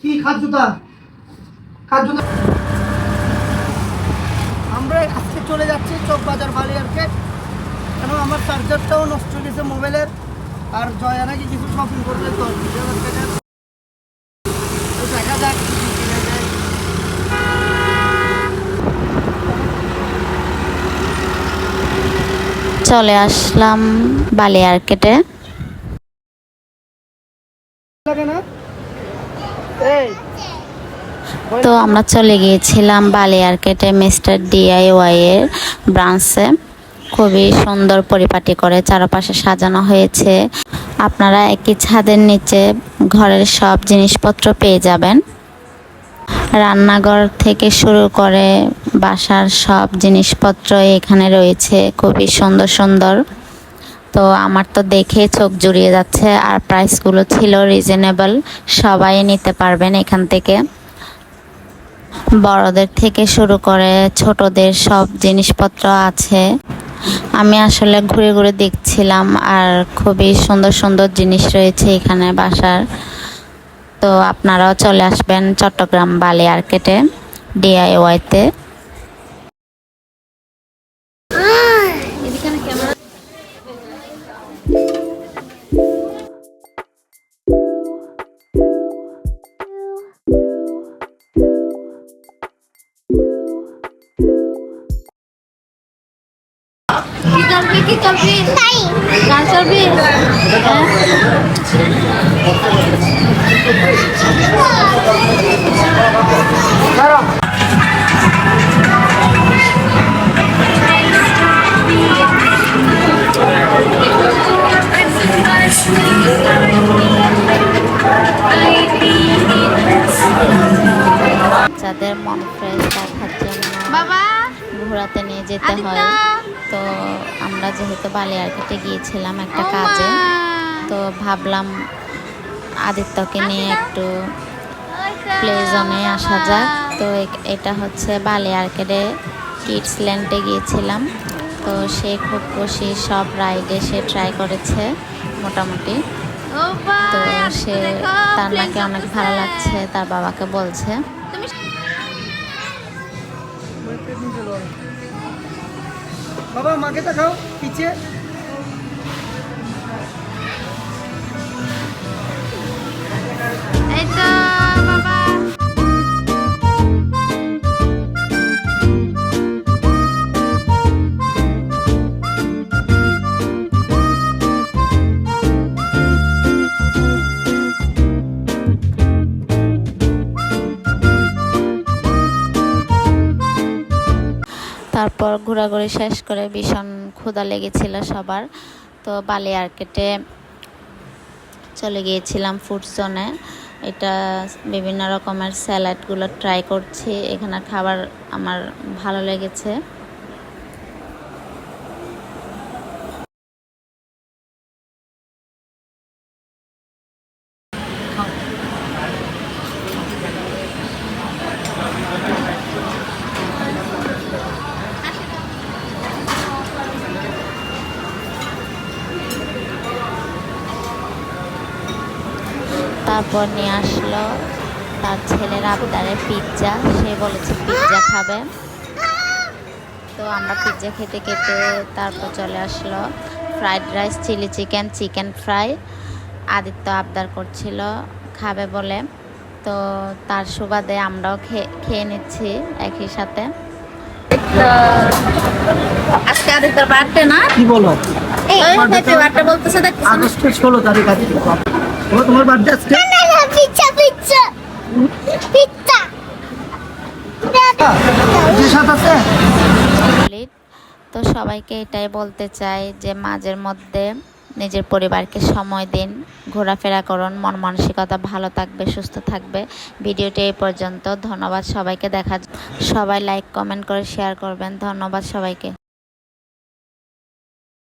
কি খাদ্যতা খাদ্যতা আমরা আজকে চলে যাচ্ছি চকবাজার বালিয়ারকেট, কেন আমার চার্জারটাও নষ্ট হয়ে গেছে মোবাইলের, আর জয়া নাকি কিছু শপিং করবে 10,000 টাকার। তো দেখা যাক কি কিনা যায়। চলে আসলাম বালিয়ারকেটে। লাগে না এই তো আমরা চলে গিয়েছিলাম বালিয়ারকেটে মিস্টার DIY এর ব্রাঞ্চে। খুবই সুন্দর পরিপাটি করে চারপাশে সাজানো হয়েছে। আপনারা একই ছাদের নিচে ঘরের সব জিনিসপত্র পেয়ে যাবেন। রান্নাঘর থেকে শুরু করে বাসার সব জিনিসপত্র এখানে রয়েছে, খুবই সুন্দর সুন্দর। তো আমার তো দেখে চোখ জুড়িয়ে যাচ্ছে, আর প্রাইসগুলো ছিল রিজনেবল, সবাই নিতে পারবেন এখান থেকে। বড়দের থেকে শুরু করে ছোটদের সব জিনিসপত্র আছে। আমি আসলে ঘুরে ঘুরে দেখছিলাম, আর খুবই সুন্দর সুন্দর জিনিস রয়েছে এখানে বাসার। তো আপনারাও চলে আসবেন চট্টগ্রাম বালিয়ারকেটে DIY-তে। কি চলবি গান চলবি যাদের মন ফ্রেশ রাখার জন্য বাবা ঘোরাতে নিয়ে যেতে হয়। তো আমরা যেহেতু বালিয়ারকেটে গিয়েছিলাম একটা কাজে, তো ভাবলাম আদিত্যকে নিয়ে একটু প্লে জোনে আসা যাক। তো এটা হচ্ছে বালিয়ারকেটে কিডস ল্যান্ডে গিয়েছিলাম। তো সে খুব খুশি, সব রাইডে সে ট্রাই করেছে মোটামুটি। তো সে তার নাকি অনেক ভালো লাগছে, তার বাবাকে বলছে। বাবা মাকে দেখাও পিছে। এই তো বাবা তারপর ঘোরাঘুরি শেষ করে ভীষণ ক্ষুধা লেগেছিল সবার। তো বালিয়ারকেটে চলে গিয়েছিলাম ফুড জোনে। এটা বিভিন্ন রকমের স্যালাডগুলো ট্রাই করছি। এখানে খাবার আমার ভালো লেগেছে। তারপর নিয়ে আসলো তার ছেলের আবদারে পিৎজা। সে বলেছে পিৎজা খাবে। তো আমরা পিৎজা খেতে খেতে তারপর চলে আসলো fried rice, chilli chicken, chicken fry. Aditya আবদার করছিল খাবে বলে, তো তার সুবাদে আমরাও খেয়ে নিচ্ছি একই সাথে। আজকে আদিত্যর বার্থডে না? কি বলো? হ্যাপি বার্থডে বলতেছে দেখছিস? আগস্টের 16 তারিখ আছে। তোমার বার্থডে আজকে? পিজ্জা পিজ্জা পিজ্জা যে সাথ আছে। তো সবাইকে এটাই বলতে চাই যে মাঝের মধ্যে নিজের পরিবারকে সময় দিন, ঘোরাফেরা করুন, মন মানসিকতা ভালো থাকবে, সুস্থ থাকবে। ভিডিওটি এই পর্যন্ত। ধন্যবাদ সবাইকে। সবাই লাইক কমেন্ট করে শেয়ার করবেন। ধন্যবাদ সবাইকে।